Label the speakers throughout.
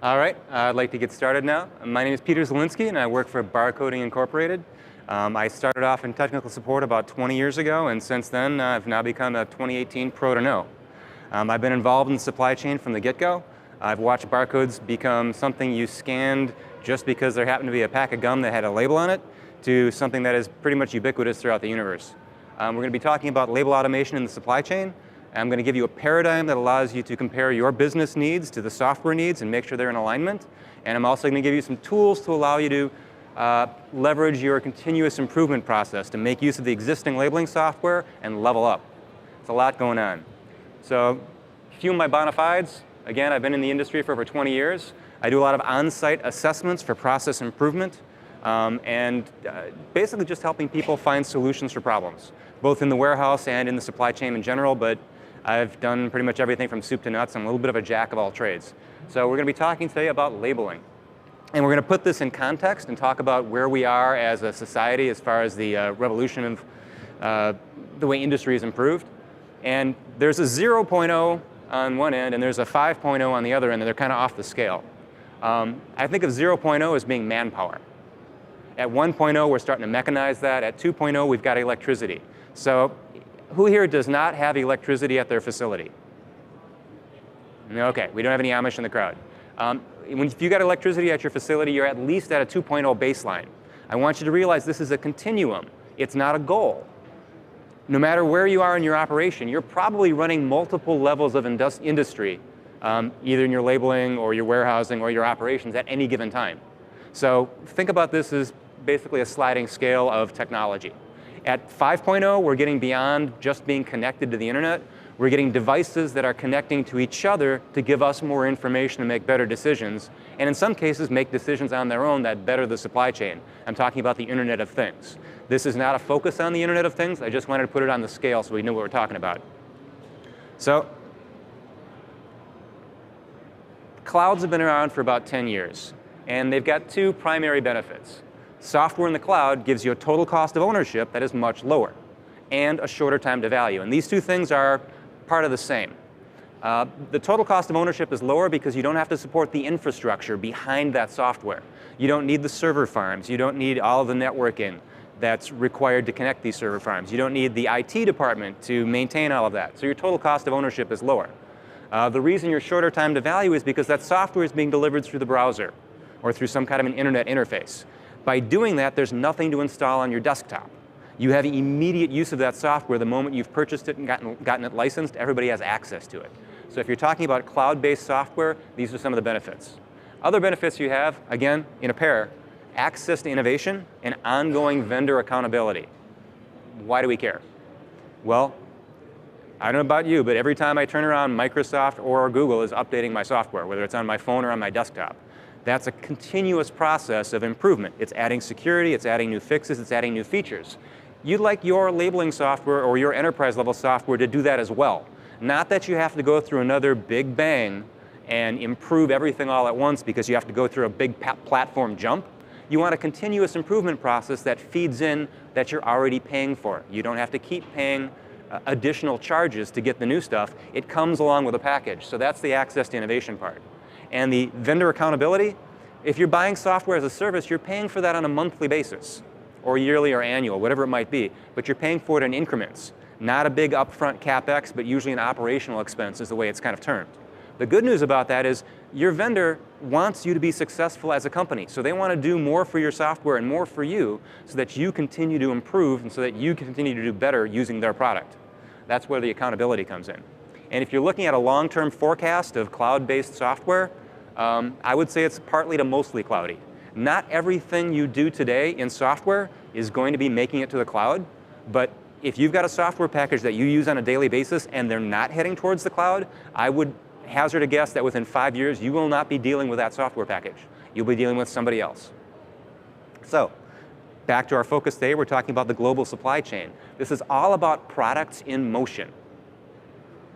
Speaker 1: All right, I'd like to get started now. My name is Peter Zalinski, and I work for Barcoding Incorporated. I started off in technical support about 20 years ago, and since then, I've now become a 2018 Pro to Know. I've been involved in the supply chain from the get-go. I've watched barcodes become something you scanned just because there happened to be a pack of gum that had a label on it, to something that is pretty much ubiquitous throughout the universe. We're going to be talking about label automation in the supply chain. I'm going to give you a paradigm that allows you to compare your business needs to the software needs and make sure they're in alignment. And I'm also going to give you some tools to allow you to leverage your continuous improvement process to make use of the existing labeling software and level up. It's a lot going on. So a few of my bona fides. Again, I've been in the industry for over 20 years. I do a lot of on-site assessments for process improvement and basically just helping people find solutions for problems, both in the warehouse and in the supply chain in general, but I've done pretty much everything from soup to nuts. I'm a little bit of a jack of all trades. So we're going to be talking today about labeling. And we're going to put this in context and talk about where we are as a society as far as the revolution of the way industry has improved. And there's a 0.0 on one end, and there's a 5.0 on the other end, and they're kind of off the scale. I think of 0.0 as being manpower. At 1.0, we're starting to mechanize that. At 2.0, we've got electricity. So who here does not have electricity at their facility? Okay, we don't have any Amish in the crowd. If you got electricity at your facility, you're at least at a 2.0 baseline. I want you to realize this is a continuum. It's not a goal. No matter where you are in your operation, you're probably running multiple levels of industry, either in your labeling or your warehousing or your operations at any given time. So think about this as basically a sliding scale of technology. At 5.0, we're getting beyond just being connected to the internet. We're getting devices that are connecting to each other to give us more information to make better decisions, and in some cases make decisions on their own that better the supply chain. I'm talking about the Internet of Things. This is not a focus on the Internet of Things. I just wanted to put it on the scale so we know what we're talking about. So, clouds have been around for about 10 years, and they've got two primary benefits. Software in the cloud gives you a total cost of ownership that is much lower and a shorter time to value. And these two things are part of the same. The total cost of ownership is lower because you don't have to support the infrastructure behind that software. You don't need the server farms. You don't need all of the networking that's required to connect these server farms. You don't need the IT department to maintain all of that. So your total cost of ownership is lower. The reason your shorter time to value is because that software is being delivered through the browser or through some kind of an internet interface. By doing that, there's nothing to install on your desktop. You have immediate use of that software the moment you've purchased it and gotten it licensed. Everybody has access to it. So if you're talking about cloud-based software, these are some of the benefits. Other benefits you have, again, in a pair, access to innovation and ongoing vendor accountability. Why do we care? Well, I don't know about you, but every time I turn around, Microsoft or Google is updating my software, whether it's on my phone or on my desktop. That's a continuous process of improvement. It's adding security, it's adding new fixes, it's adding new features. You'd like your labeling software or your enterprise level software to do that as well. Not that you have to go through another big bang and improve everything all at once because you have to go through a big platform jump. You want a continuous improvement process that feeds in that you're already paying for. You don't have to keep paying additional charges to get the new stuff. It comes along with a package. So that's the access to innovation part. And the vendor accountability, if you're buying software as a service, you're paying for that on a monthly basis, or yearly or annual, whatever it might be. But you're paying for it in increments. Not a big upfront CapEx, but usually an operational expense is the way it's kind of termed. The good news about that is your vendor wants you to be successful as a company. So they want to do more for your software and more for you so that you continue to improve and so that you continue to do better using their product. That's where the accountability comes in. And if you're looking at a long-term forecast of cloud-based software, I would say it's partly to mostly cloudy. Not everything you do today in software is going to be making it to the cloud, but if you've got a software package that you use on a daily basis and they're not heading towards the cloud, I would hazard a guess that within 5 years, you will not be dealing with that software package. You'll be dealing with somebody else. So, back to our focus today, we're talking about the global supply chain. This is all about products in motion.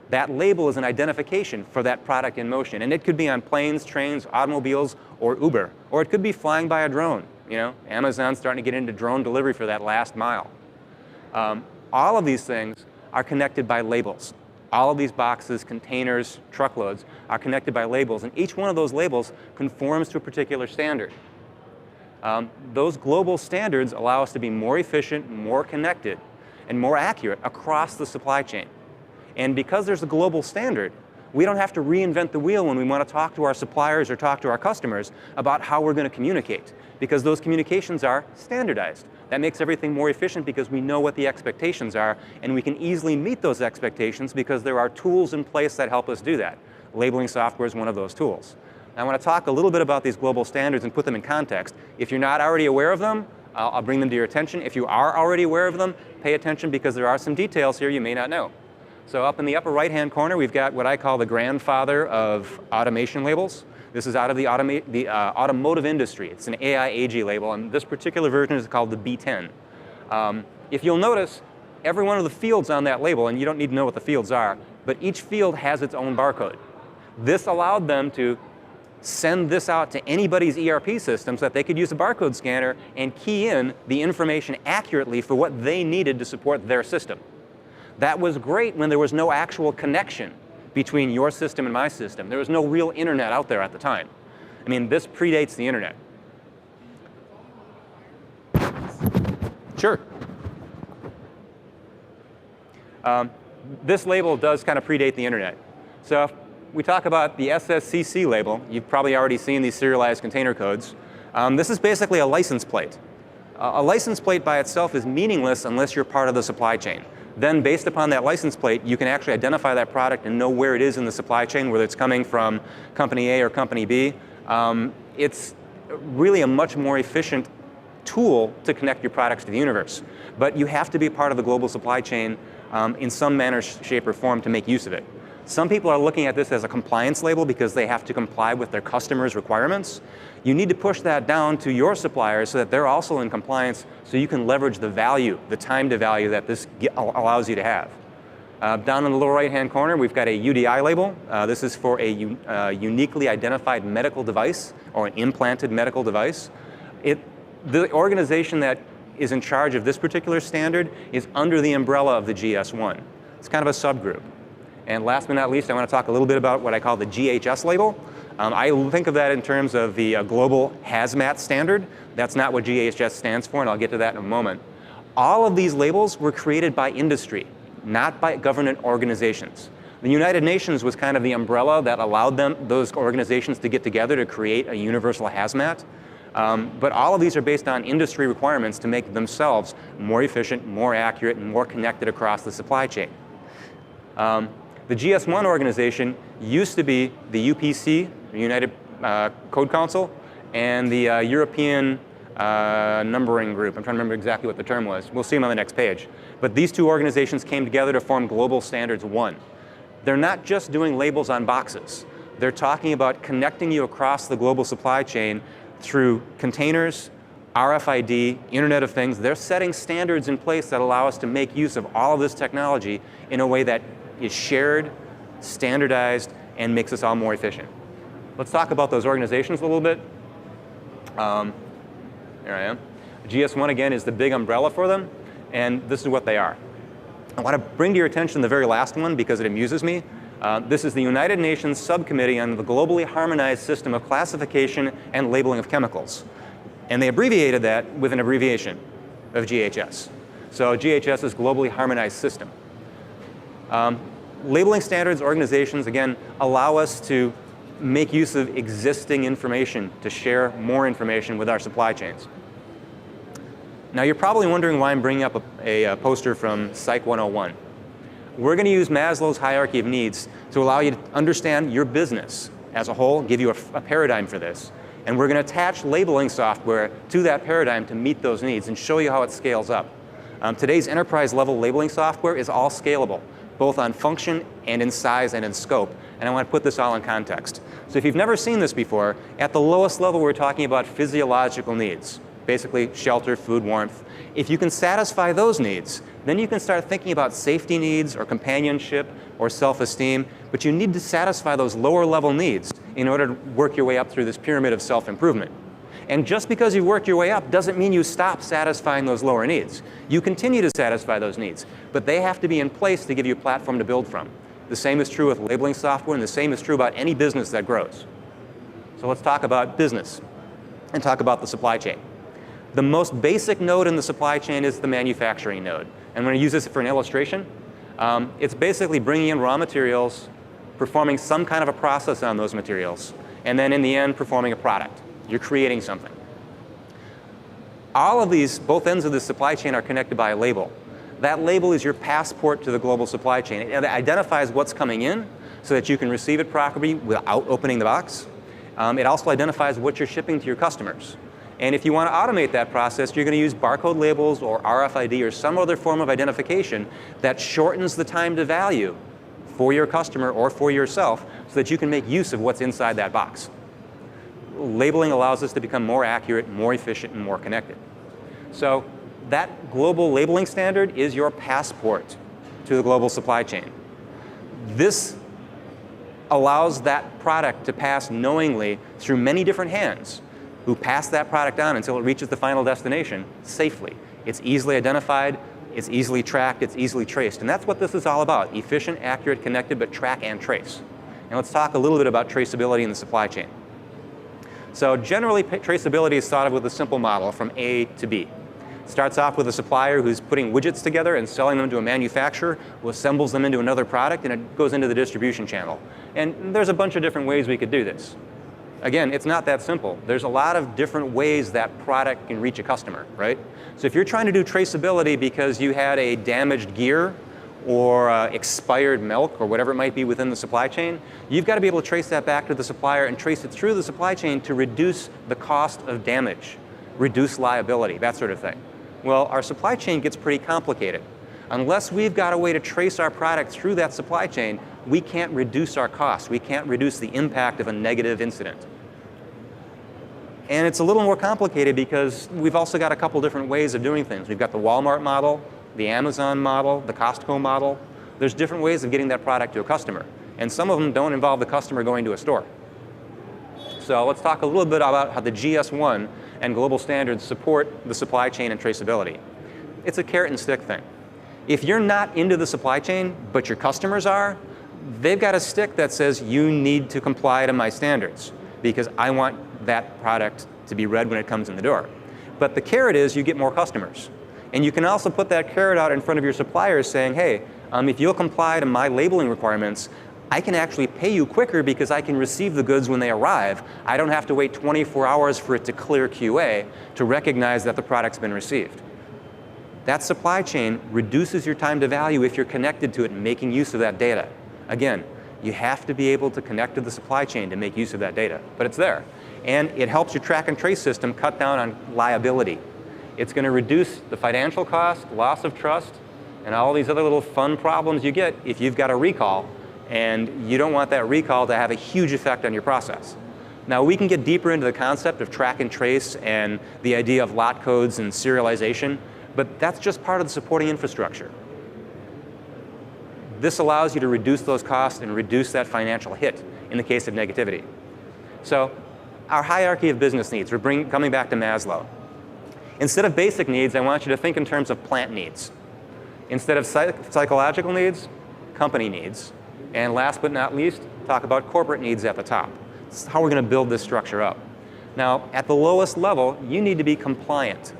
Speaker 1: That label is an identification for that product in motion. And it could be on planes, trains, automobiles, or Uber. Or it could be flying by a drone. You know, Amazon's starting to get into drone delivery for that last mile. All of these things are connected by labels. All of these boxes, containers, truckloads are connected by labels, and each one of those labels conforms to a particular standard. Those global standards allow us to be more efficient, more connected, and more accurate across the supply chain. And because there's a global standard, we don't have to reinvent the wheel when we want to talk to our suppliers or talk to our customers about how we're going to communicate, because those communications are standardized. That makes everything more efficient because we know what the expectations are, and we can easily meet those expectations because there are tools in place that help us do that. Labeling software is one of those tools. Now, I want to talk a little bit about these global standards and put them in context. If you're not already aware of them, I'll bring them to your attention. If you are already aware of them, pay attention because there are some details here you may not know. So up in the upper right-hand corner, we've got what I call the grandfather of automation labels. This is out of the automotive industry. It's an AI AG label, and this particular version is called the B10. If you'll notice, every one of the fields on that label, and you don't need to know what the fields are, but each field has its own barcode. This allowed them to send this out to anybody's ERP system so that they could use a barcode scanner and key in the information accurately for what they needed to support their system. That was great when there was no actual connection between your system and my system. There was no real internet out there at the time. I mean, this predates the internet. Sure. This label does kind of predate the internet. So if we talk about the SSCC label, you've probably already seen these serialized container codes. This is basically a license plate. A license plate by itself is meaningless unless you're part of the supply chain. Then based upon that license plate, you can actually identify that product and know where it is in the supply chain, whether it's coming from company A or company B. It's really a much more efficient tool to connect your products to the universe. But you have to be part of the global supply chain in some manner, shape, or form to make use of it. Some people are looking at this as a compliance label because they have to comply with their customers' requirements. You need to push that down to your suppliers so that they're also in compliance so you can leverage the value, the time to value that this allows you to have. Down in the lower right-hand corner, we've got a UDI label. This is for a uniquely identified medical device or an implanted medical device. The organization that is in charge of this particular standard is under the umbrella of the GS1. It's kind of a subgroup. And last but not least, I want to talk a little bit about what I call the GHS label. I think of that in terms of the global hazmat standard. That's not what GHS stands for, and I'll get to that in a moment. All of these labels were created by industry, not by government organizations. The United Nations was kind of the umbrella that allowed those organizations to get together to create a universal hazmat. But all of these are based on industry requirements to make themselves more efficient, more accurate, and more connected across the supply chain. The GS1 organization used to be the UPC, the United Code Council, and the European Numbering Group. I'm trying to remember exactly what the term was. We'll see them on the next page. But these two organizations came together to form Global Standards 1. They're not just doing labels on boxes. They're talking about connecting you across the global supply chain through containers, RFID, Internet of Things. They're setting standards in place that allow us to make use of all of this technology in a way that is shared, standardized, and makes us all more efficient. Let's talk about those organizations a little bit. Here I am. GS1, again, is the big umbrella for them, and this is what they are. I want to bring to your attention the very last one because it amuses me. This is the United Nations Subcommittee on the Globally Harmonized System of Classification and Labeling of Chemicals. And they abbreviated that with an abbreviation of GHS. So GHS is Globally Harmonized System. Labeling standards organizations, again, allow us to make use of existing information to share more information with our supply chains. Now, you're probably wondering why I'm bringing up a poster from Psych 101. We're going to use Maslow's Hierarchy of Needs to allow you to understand your business as a whole, give you a paradigm for this. And we're going to attach labeling software to that paradigm to meet those needs and show you how it scales up. Today's enterprise-level labeling software is all scalable, both on function and in size and in scope. And I want to put this all in context. So if you've never seen this before, at the lowest level, we're talking about physiological needs, basically shelter, food, warmth. If you can satisfy those needs, then you can start thinking about safety needs or companionship or self-esteem, but you need to satisfy those lower level needs in order to work your way up through this pyramid of self-improvement. And just because you work your way up doesn't mean you stop satisfying those lower needs. You continue to satisfy those needs, but they have to be in place to give you a platform to build from. The same is true with labeling software, and the same is true about any business that grows. So let's talk about business and talk about the supply chain. The most basic node in the supply chain is the manufacturing node. And I'm going to use this for an illustration. It's basically bringing in raw materials, performing some kind of a process on those materials, and then in the end, performing a product. You're creating something. All of these, both ends of the supply chain are connected by a label. That label is your passport to the global supply chain. It identifies what's coming in so that you can receive it properly without opening the box. It also identifies what you're shipping to your customers. And if you want to automate that process, you're going to use barcode labels or RFID or some other form of identification that shortens the time to value for your customer or for yourself so that you can make use of what's inside that box. Labeling allows us to become more accurate, more efficient, and more connected. So that global labeling standard is your passport to the global supply chain. This allows that product to pass knowingly through many different hands who pass that product on until it reaches the final destination safely. It's easily identified, it's easily tracked, it's easily traced. And that's what this is all about: efficient, accurate, connected, but track and trace. And let's talk a little bit about traceability in the supply chain. So generally, traceability is thought of with a simple model from A to B. It starts off with a supplier who's putting widgets together and selling them to a manufacturer who assembles them into another product, and it goes into the distribution channel. And there's a bunch of different ways we could do this. Again, it's not that simple. There's a lot of different ways that product can reach a customer, right? So if you're trying to do traceability because you had a damaged gear or expired milk or whatever it might be within the supply chain, you've got to be able to trace that back to the supplier and trace it through the supply chain to reduce the cost of damage, reduce liability, that sort of thing. Well, our supply chain gets pretty complicated. Unless we've got a way to trace our product through that supply chain, we can't reduce our costs. We can't reduce the impact of a negative incident. And it's a little more complicated because we've also got a couple different ways of doing things. We've got the Walmart model, the Amazon model, the Costco model. There's different ways of getting that product to a customer. And some of them don't involve the customer going to a store. So let's talk a little bit about how the GS1 and global standards support the supply chain and traceability. It's a carrot and stick thing. If you're not into the supply chain, but your customers are, they've got a stick that says you need to comply to my standards because I want that product to be read when it comes in the door. But the carrot is you get more customers. And you can also put that carrot out in front of your suppliers saying, hey, if you'll comply to my labeling requirements, I can actually pay you quicker because I can receive the goods when they arrive. I don't have to wait 24 hours for it to clear QA to recognize that the product's been received. That supply chain reduces your time to value if you're connected to it and making use of that data. Again, you have to be able to connect to the supply chain to make use of that data, but it's there. And it helps your track and trace system cut down on liability. It's going to reduce the financial cost, loss of trust, and all these other little fun problems you get if you've got a recall, and you don't want that recall to have a huge effect on your process. Now, we can get deeper into the concept of track and trace and the idea of lot codes and serialization, but that's just part of the supporting infrastructure. This allows you to reduce those costs and reduce that financial hit in the case of negativity. So our hierarchy of business needs, we're coming back to Maslow. Instead of basic needs, I want you to think in terms of plant needs. Instead of psychological needs, company needs. And last but not least, talk about corporate needs at the top. This is how we're going to build this structure up. Now, at the lowest level, you need to be compliant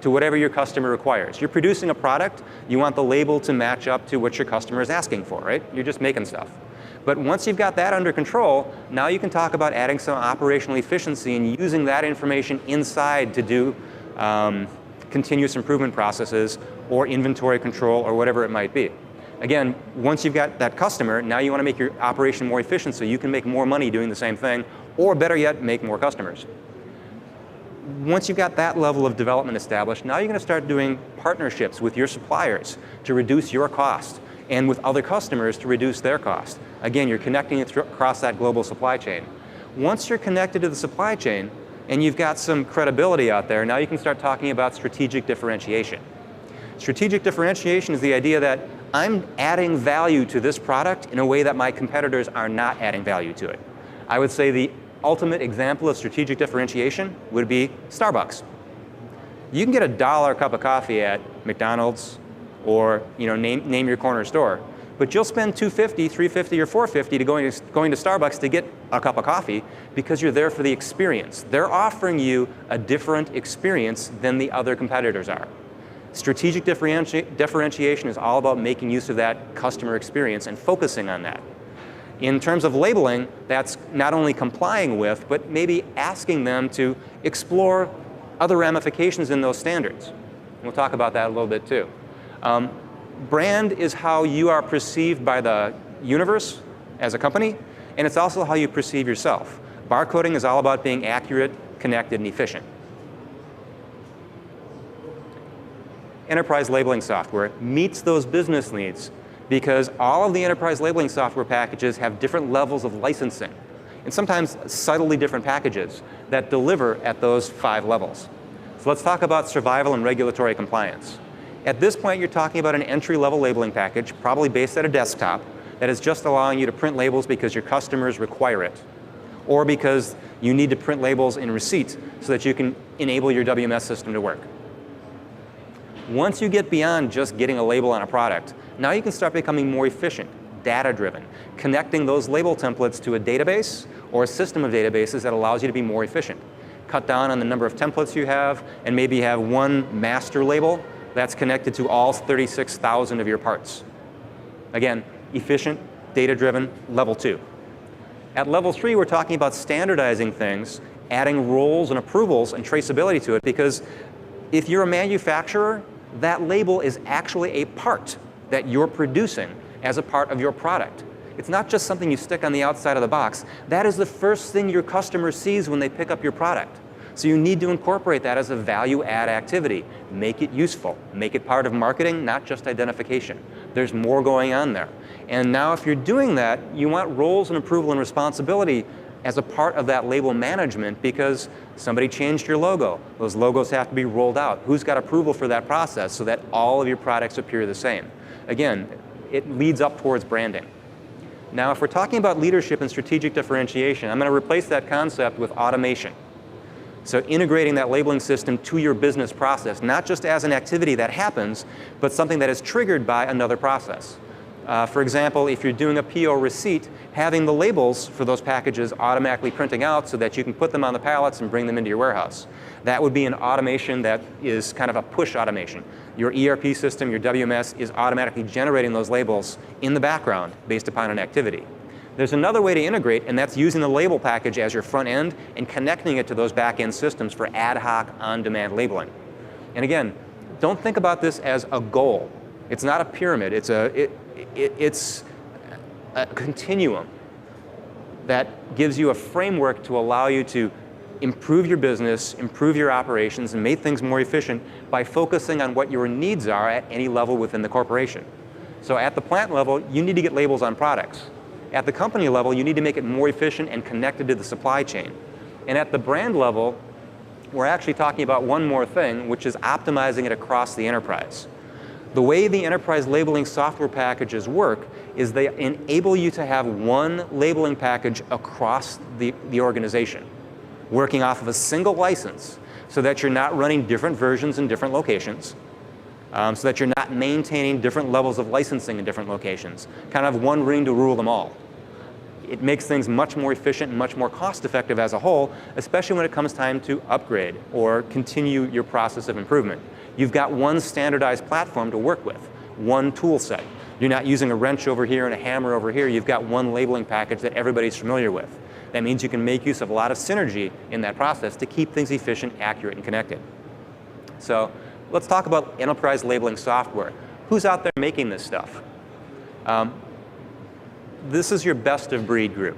Speaker 1: to whatever your customer requires. You're producing a product, you want the label to match up to what your customer is asking for, right? You're just making stuff. But once you've got that under control, now you can talk about adding some operational efficiency and using that information inside to do continuous improvement processes or inventory control or whatever it might be. Again, once you've got that customer, now you want to make your operation more efficient so you can make more money doing the same thing, or better yet, make more customers. Once you've got that level of development established, now you're going to start doing partnerships with your suppliers to reduce your cost and with other customers to reduce their cost. Again, you're connecting it across that global supply chain. Once you're connected to the supply chain and you've got some credibility out there, now you can start talking about strategic differentiation. Strategic differentiation is the idea that I'm adding value to this product in a way that my competitors are not adding value to it. I would say the ultimate example of strategic differentiation would be Starbucks. You can get $1 cup of coffee at McDonald's or name your corner store, but you'll spend $250, $350, or $450 to going to Starbucks to get a cup of coffee because you're there for the experience. They're offering you a different experience than the other competitors are. Strategic differentiation is all about making use of that customer experience and focusing on that. In terms of labeling, that's not only complying with, but maybe asking them to explore other ramifications in those standards. We'll talk about that a little bit too. Brand is how you are perceived by the universe as a company, and it's also how you perceive yourself. Barcoding is all about being accurate, connected, and efficient. Enterprise labeling software meets those business needs because all of the enterprise labeling software packages have different levels of licensing, and sometimes subtly different packages that deliver at those 5 levels. So let's talk about survival and regulatory compliance. At this point, you're talking about an entry-level labeling package, probably based at a desktop, that is just allowing you to print labels because your customers require it, or because you need to print labels in receipt so that you can enable your WMS system to work. Once you get beyond just getting a label on a product, now you can start becoming more efficient, data-driven, connecting those label templates to a database or a system of databases that allows you to be more efficient. Cut down on the number of templates you have, and maybe have one master label that's connected to all 36,000 of your parts. Again, efficient, data-driven, level 2. At level 3, we're talking about standardizing things, adding roles and approvals and traceability to it, because if you're a manufacturer, that label is actually a part that you're producing as a part of your product. It's not just something you stick on the outside of the box. That is the first thing your customer sees when they pick up your product. So you need to incorporate that as a value-add activity. Make it useful. Make it part of marketing, not just identification. There's more going on there. And now if you're doing that, you want roles and approval and responsibility as a part of that label management because somebody changed your logo. Those logos have to be rolled out. Who's got approval for that process so that all of your products appear the same? Again, it leads up towards branding. Now, if we're talking about leadership and strategic differentiation, I'm going to replace that concept with automation. So integrating that labeling system to your business process, not just as an activity that happens, but something that is triggered by another process. For example, if you're doing a PO receipt, having the labels for those packages automatically printing out so that you can put them on the pallets and bring them into your warehouse. That would be an automation that is kind of a push automation. Your ERP system, your WMS, is automatically generating those labels in the background based upon an activity. There's another way to integrate, and that's using the label package as your front end and connecting it to those back end systems for ad hoc, on-demand labeling. And again, don't think about this as a goal. It's not a pyramid. It's a continuum that gives you a framework to allow you to improve your business, improve your operations, and make things more efficient by focusing on what your needs are at any level within the corporation. So at the plant level, you need to get labels on products. At the company level, you need to make it more efficient and connected to the supply chain. And at the brand level, we're actually talking about one more thing, which is optimizing it across the enterprise. The way the enterprise labeling software packages work is they enable you to have one labeling package across the organization, working off of a single license so that you're not running different versions in different locations, so that you're not maintaining different levels of licensing in different locations, kind of one ring to rule them all. It makes things much more efficient and much more cost-effective as a whole, especially when it comes time to upgrade or continue your process of improvement. You've got one standardized platform to work with, one tool set. You're not using a wrench over here and a hammer over here. You've got one labeling package that everybody's familiar with. That means you can make use of a lot of synergy in that process to keep things efficient, accurate, and connected. So let's talk about enterprise labeling software. Who's out there making this stuff? This is your best of breed group.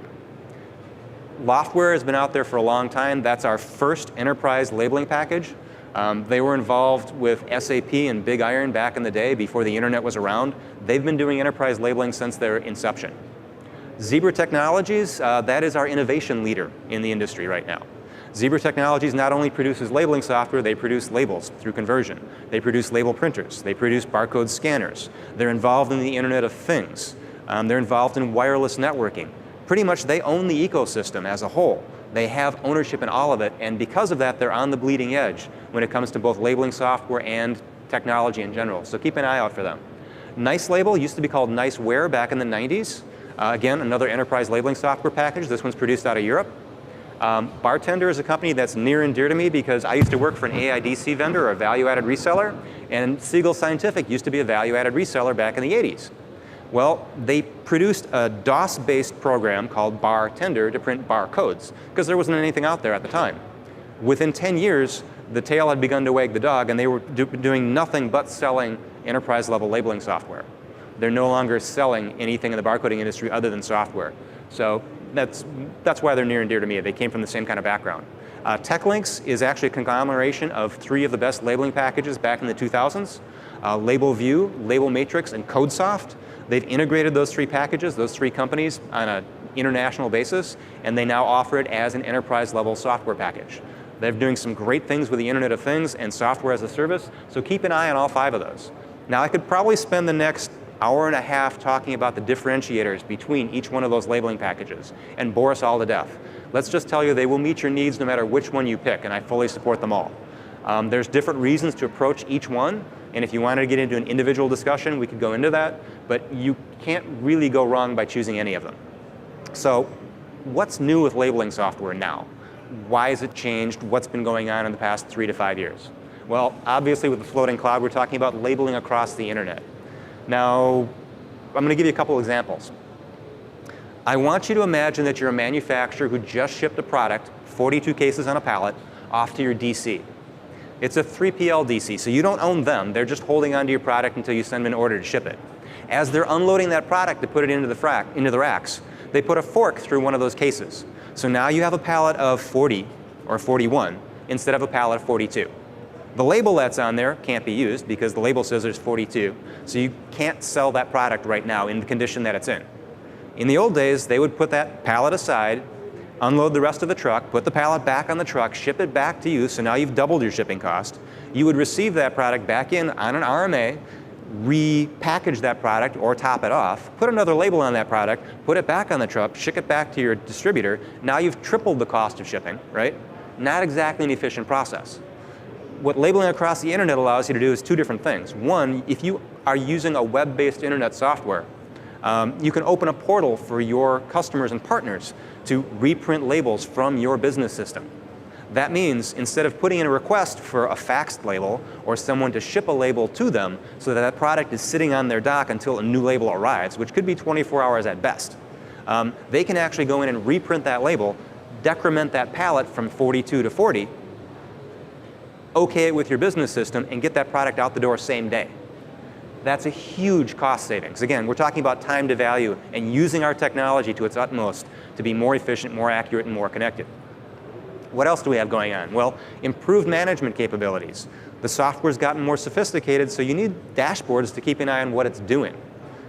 Speaker 1: Loftware has been out there for a long time. That's our first enterprise labeling package. They were involved with SAP and Big Iron back in the day before the internet was around. They've been doing enterprise labeling since their inception. Zebra Technologies, that is our innovation leader in the industry right now. Zebra Technologies not only produces labeling software, they produce labels through conversion. They produce label printers. They produce barcode scanners. They're involved in the Internet of Things. They're involved in wireless networking. Pretty much they own the ecosystem as a whole. They have ownership in all of it, and because of that, they're on the bleeding edge when it comes to both labeling software and technology in general. So keep an eye out for them. Nice Label used to be called Niceware back in the 90s. Again, another enterprise labeling software package. This one's produced out of Europe. Bartender is a company that's near and dear to me because I used to work for an AIDC vendor, or a value-added reseller, and Siegel Scientific used to be a value-added reseller back in the 80s. Well, they produced a DOS-based program called Bartender to print barcodes, because there wasn't anything out there at the time. Within 10 years, the tail had begun to wag the dog, and they were doing nothing but selling enterprise-level labeling software. They're no longer selling anything in the barcoding industry other than software. So that's why they're near and dear to me. They came from the same kind of background. TechLinks is actually a conglomeration of 3 of the best labeling packages back in the 2000s. LabelView, Label Matrix, and CodeSoft. They've integrated those 3 packages, those 3 companies, on an international basis, and they now offer it as an enterprise-level software package. They're doing some great things with the Internet of Things and software as a service, so keep an eye on all 5 of those. Now, I could probably spend the next hour and a half talking about the differentiators between each one of those labeling packages and bore us all to death. Let's just tell you they will meet your needs no matter which one you pick, and I fully support them all. There's different reasons to approach each one, and if you wanted to get into an individual discussion, we could go into that, but you can't really go wrong by choosing any of them. So what's new with labeling software now? Why has it changed? What's been going on in the past 3 to 5 years? Well, obviously with the floating cloud, we're talking about labeling across the internet. Now, I'm going to give you a couple examples. I want you to imagine that you're a manufacturer who just shipped a product, 42 cases on a pallet, off to your DC. It's a 3PL DC, so you don't own them. They're just holding onto your product until you send them an order to ship it. As they're unloading that product to put it into the racks, they put a fork through one of those cases. So now you have a pallet of 40 or 41 instead of a pallet of 42. The label that's on there can't be used because the label says there's 42, so you can't sell that product right now in the condition that it's in. In the old days, they would put that pallet aside, unload the rest of the truck, put the pallet back on the truck, ship it back to you, so now you've doubled your shipping cost. You would receive that product back in on an RMA, repackage that product or top it off, put another label on that product, put it back on the truck, ship it back to your distributor. Now you've tripled the cost of shipping, right? Not exactly an efficient process. What labeling across the internet allows you to do is 2 different things. One, if you are using a web-based internet software, you can open a portal for your customers and partners to reprint labels from your business system. That means instead of putting in a request for a faxed label or someone to ship a label to them so that product is sitting on their dock until a new label arrives, which could be 24 hours at best, they can actually go in and reprint that label, decrement that pallet from 42 to 40, okay it with your business system, and get that product out the door same day. That's a huge cost savings. Again, we're talking about time to value and using our technology to its utmost to be more efficient, more accurate, and more connected. What else do we have going on? Well, improved management capabilities. The software's gotten more sophisticated, so you need dashboards to keep an eye on what it's doing.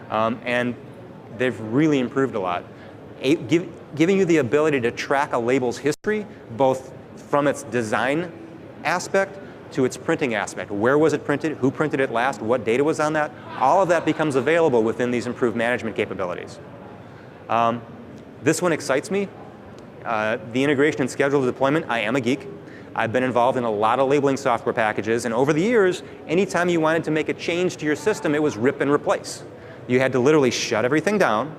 Speaker 1: And they've really improved a lot. Giving you the ability to track a label's history, both from its design aspect to its printing aspect. Where was it printed? Who printed it last? What data was on that? All of that becomes available within these improved management capabilities. This one excites me. The integration and scheduled deployment, I am a geek. I've been involved in a lot of labeling software packages, and over the years, anytime you wanted to make a change to your system, it was rip and replace. You had to literally shut everything down,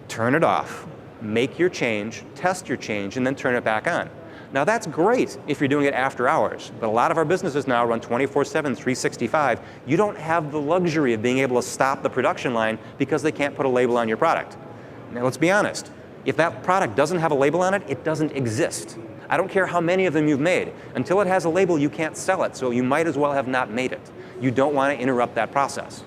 Speaker 1: turn it off, make your change, test your change, and then turn it back on. Now that's great if you're doing it after hours, but a lot of our businesses now run 24/7, 365. You don't have the luxury of being able to stop the production line because they can't put a label on your product. Now let's be honest. If that product doesn't have a label on it, it doesn't exist. I don't care how many of them you've made. Until it has a label, you can't sell it, so you might as well have not made it. You don't want to interrupt that process.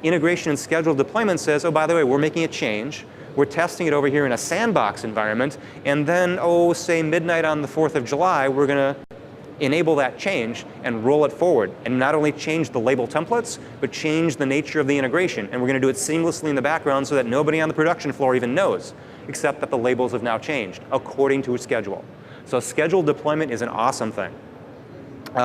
Speaker 1: Integration and scheduled deployment says, oh, by the way, we're making a change. We're testing it over here in a sandbox environment, and then, say midnight on the 4th of July, we're going to enable that change and roll it forward, and not only change the label templates, but change the nature of the integration. And we're going to do it seamlessly in the background so that nobody on the production floor even knows, except that the labels have now changed according to a schedule. So scheduled deployment is an awesome thing.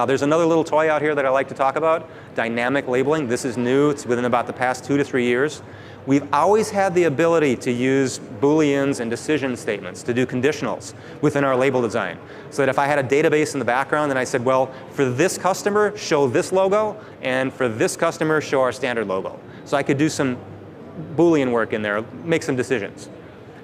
Speaker 1: There's another little toy out here that I like to talk about, dynamic labeling. This is new. It's within about the past 2 to 3 years. We've always had the ability to use Booleans and decision statements to do conditionals within our label design. So that if I had a database in the background and I said, well, for this customer, show this logo, and for this customer, show our standard logo. So I could do some Boolean work in there, make some decisions.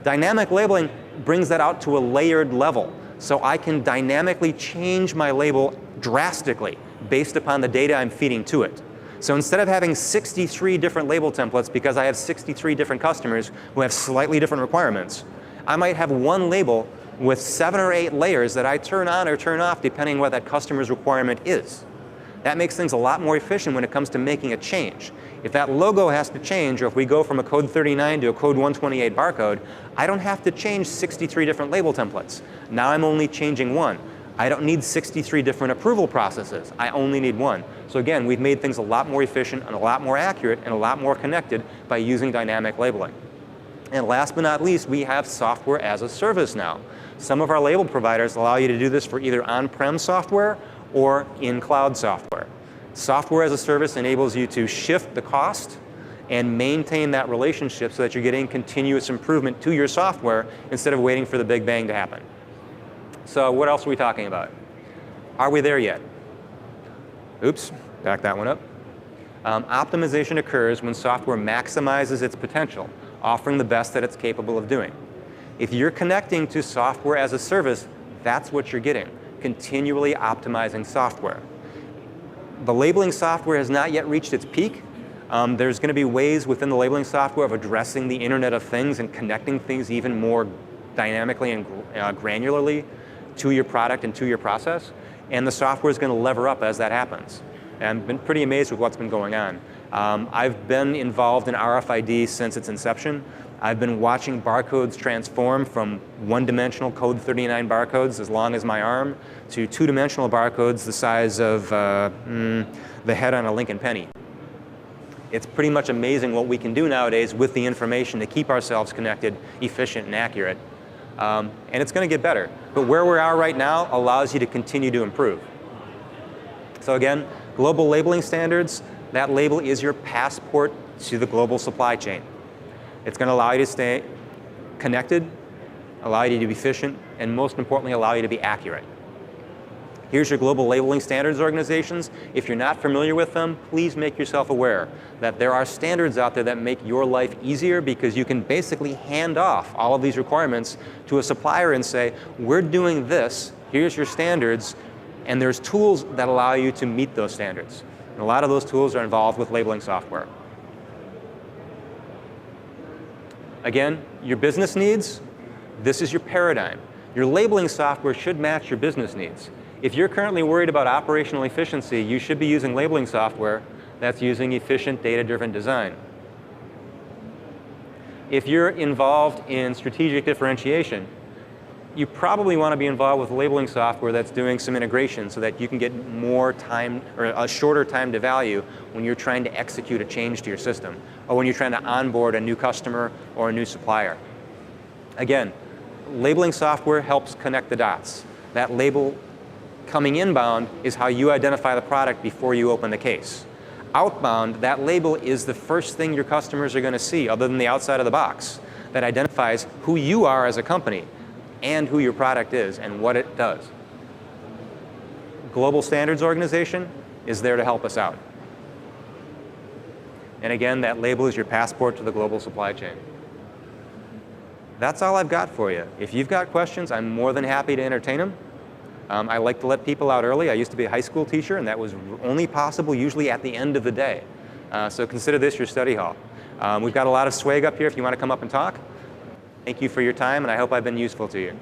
Speaker 1: Dynamic labeling brings that out to a layered level. So I can dynamically change my label drastically based upon the data I'm feeding to it. So instead of having 63 different label templates because I have 63 different customers who have slightly different requirements, I might have one label with 7 or 8 layers that I turn on or turn off depending on what that customer's requirement is. That makes things a lot more efficient when it comes to making a change. If that logo has to change, or if we go from a code 39 to a code 128 barcode, I don't have to change 63 different label templates. Now I'm only changing one. I don't need 63 different approval processes. I only need one. So again, we've made things a lot more efficient and a lot more accurate and a lot more connected by using dynamic labeling. And last but not least, we have software as a service now. Some of our label providers allow you to do this for either on-prem software or in cloud software. Software as a service enables you to shift the cost and maintain that relationship so that you're getting continuous improvement to your software instead of waiting for the big bang to happen. So what else are we talking about? Are we there yet? Oops, back that one up. Optimization occurs when software maximizes its potential, offering the best that it's capable of doing. If you're connecting to software as a service, that's what you're getting, continually optimizing software. The labeling software has not yet reached its peak. There's going to be ways within the labeling software of addressing the Internet of Things and connecting things even more dynamically and granularly to your product and to your process. And the software is going to lever up as that happens. And I've been pretty amazed with what's been going on. I've been involved in RFID since its inception. I've been watching barcodes transform from one-dimensional code 39 barcodes as long as my arm to two-dimensional barcodes the size of the head on a Lincoln penny. It's pretty much amazing what we can do nowadays with the information to keep ourselves connected, efficient, and accurate. And it's going to get better. But where we are right now allows you to continue to improve. So again, global labeling standards, that label is your passport to the global supply chain. It's going to allow you to stay connected, allow you to be efficient, and most importantly, allow you to be accurate. Here's your global labeling standards organizations. If you're not familiar with them, please make yourself aware that there are standards out there that make your life easier because you can basically hand off all of these requirements to a supplier and say, we're doing this, here's your standards, and there's tools that allow you to meet those standards. And a lot of those tools are involved with labeling software. Again, your business needs, this is your paradigm. Your labeling software should match your business needs. If you're currently worried about operational efficiency, you should be using labeling software that's using efficient data-driven design. If you're involved in strategic differentiation, you probably want to be involved with labeling software that's doing some integration so that you can get more time or a shorter time to value when you're trying to execute a change to your system or when you're trying to onboard a new customer or a new supplier. Again, labeling software helps connect the dots. That label coming inbound is how you identify the product before you open the case. Outbound, that label is the first thing your customers are going to see other than the outside of the box that identifies who you are as a company and who your product is and what it does. Global Standards Organization is there to help us out. And again, that label is your passport to the global supply chain. That's all I've got for you. If you've got questions, I'm more than happy to entertain them. I like to let people out early. I used to be a high school teacher, and that was only possible usually at the end of the day. So consider this your study hall. We've got a lot of swag up here if you want to come up and talk. Thank you for your time, and I hope I've been useful to you.